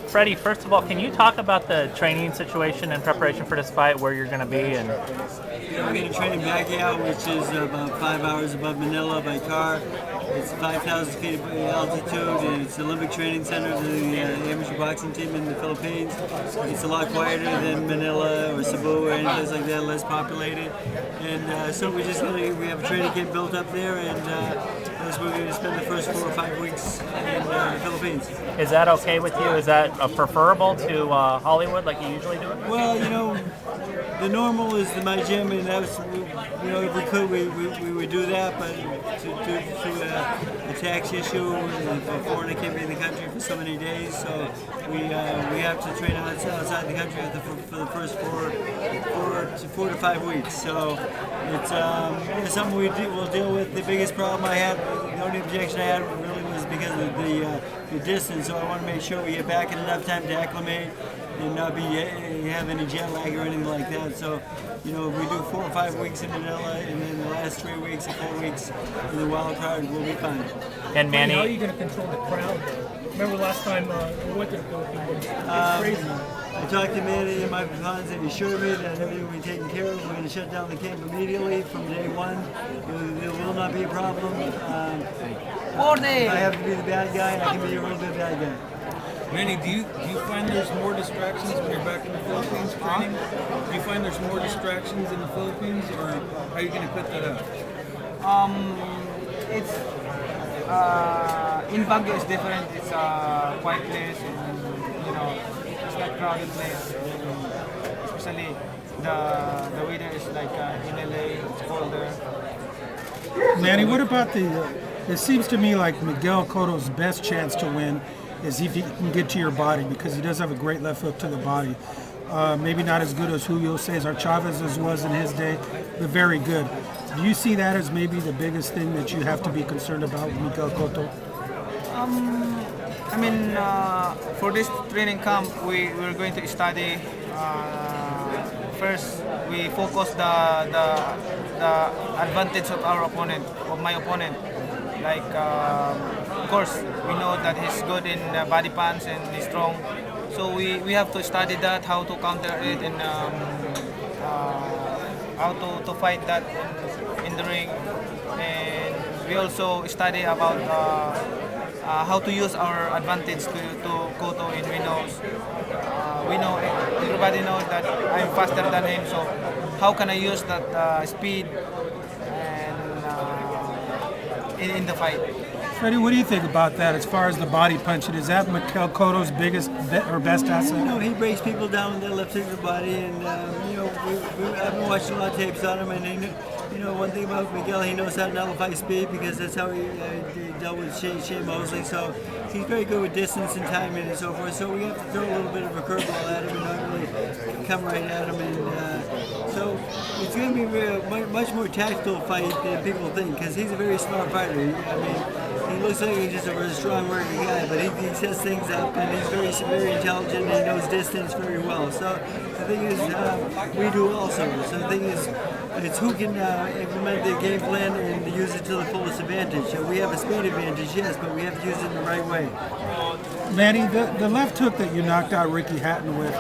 Freddie, first of all, can you talk about the training situation and preparation for this fight, where you're going to be? And we're going to train in Pacquiao, which is about 5 hours above Manila by car. It's 5,000 feet of altitude, and it's the Olympic Training Center for the amateur boxing team in the Philippines. It's a lot quieter than Manila or Cebu or any place like that, less populated. And so we have a training camp built up there, and that's where we're going to spend the first 4 or 5 weeks in the Philippines. Is that okay with you? Is that preferable to Hollywood, like you usually do it? Well, the normal is my gym, and that's, if we could, we would do that, but to a tax issue, a foreigner can't be in the country for so many days, so we have to train outside the country for the first 4 to 5 weeks. So it's something we'll deal with. The biggest problem I had, the only objection I had really was because of the distance, so I want to make sure we get back in enough time to acclimate and not have any jet lag or anything like that. So, if we do 4 or 5 weeks in Manila, and then the last 3 weeks or 4 weeks in the wild card, we'll be fine. And Manny, how are you going to control the crowd? Remember last time we went to the Philippines? It's crazy. I talked to Manny and my plans, and he assured me that everything will be taken care of. We're going to shut down the camp immediately from day one. There will not be a problem. If I have to be the bad guy, I can be a real good bad guy. Manny, do you find there's more distractions when you're back in the Philippines training? Do you find there's more distractions in the Philippines, or how are you going to cut that out? It's in Baguio is different. It's a quiet place, and it's not crowded place. Especially the weather is like in LA, it's colder. Manny, what about it seems to me like Miguel Cotto's best chance to win is if he can get to your body, because he does have a great left hook to the body. Maybe not as good as Julio Cesar Chavez's was in his day, but very good. Do you see that as maybe the biggest thing that you have to be concerned about with Miguel Cotto? For this training camp, we're going to study. First, we focus the advantage of my opponent. Like, of course, we know that he's good in body punch and he's strong. So we have to study that, how to counter it, and how to fight that in the ring. And we also study about how to use our advantage to Cotto in windows. We know, everybody knows that I'm faster than him, so how can I use that speed and in the fight? Freddie, what do you think about that as far as the body punching? Is that Miguel Cotto's biggest or best asset? He breaks people down with that left hook to the body, and I've been watching a lot of tapes on him, and one thing about Miguel, he knows how to nullify speed, because that's how he dealt with Shea Mosley. So he's very good with distance and timing and so forth. So we have to throw a little bit of a curveball at him and not really come right at him. And so it's going to be a much more tactical fight than people think, because he's a very smart fighter. He looks like he's just a very strong working guy, but he sets things up, and he's very intelligent, and he knows distance very well. So the thing is, we do also. So the thing is, it's who can implement the game plan and use it to the fullest advantage. So we have a speed advantage, yes, but we have to use it in the right way. Manny, the left hook that you knocked out Ricky Hatton with,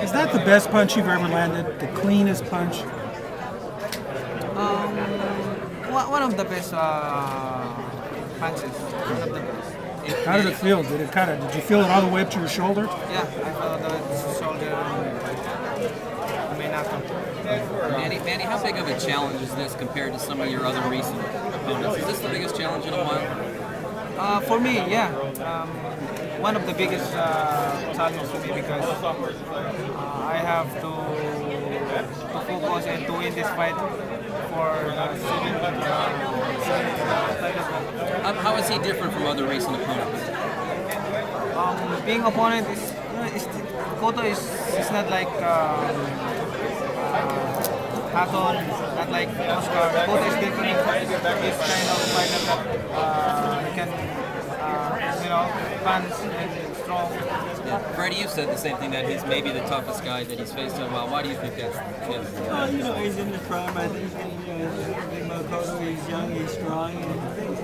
is that the best punch you've ever landed? The cleanest punch? One of the best punches. One of the best. How did it feel? Did you feel it all the way up to your shoulder? Yeah, I felt the shoulder and my knuckle. Manny, how big of a challenge is this compared to some of your other recent opponents? Is this the biggest challenge in a while? For me, yeah. One of the biggest challenges for me, because I have to focus and to win this fight for the How is he different from other recent opponents? Being opponent is, Cotto is not like Hatton, not like Oscar. Cotto is different. He's kind of fighter that he can, punch and strong. Yeah. Freddie, you've said the same thing, that he's maybe the toughest guy that he's faced in a while. Why do you think that's the case? Well, he's in his prime. I think, Cotto, he's young, he's strong, and things.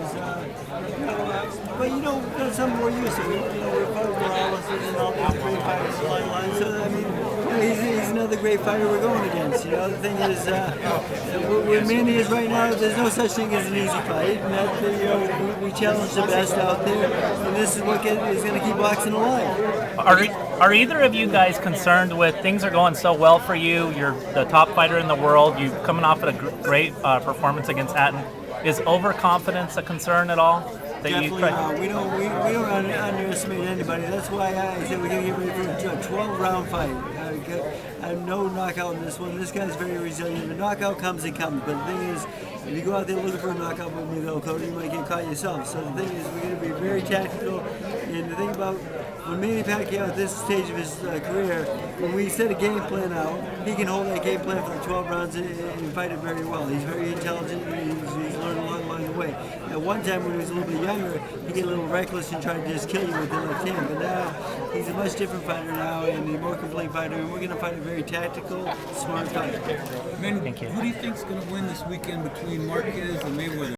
But that's something we're used to. We fought Morales and all great fighter we're going against. You know, the thing is, where Manny is right now, there's no such thing as an easy fight. And that, you know, we challenge the best out there, and this is what is going to keep boxing alive. Are either of you guys concerned with things are going so well for you? You're the top fighter in the world. You coming off of a great performance against Hatton. Is overconfidence a concern at all? That Definitely not. We don't underestimate anybody. That's why I said we're going to get ready for a 12-round fight. No knockout in this one. This guy's very resilient. The knockout comes, it comes. But the thing is, if you go out there looking for a knockout with Miguel Cotto, you might get caught yourself. So the thing is, we're going to be very tactical. And the thing about when Manny Pacquiao at this stage of his career, when we set a game plan out, he can hold that game plan for the 12 rounds and fight it very well. He's very intelligent. He's learned a lot along the way. At one time when he was a little bit younger, he get a little reckless and try to just kill you with the left hand. But now he's a much different fighter now and a more complete fighter. And we're going to fight a very tactical, smart fight. Manny, Thank you. who do you think's going to win this weekend between Marquez and Mayweather?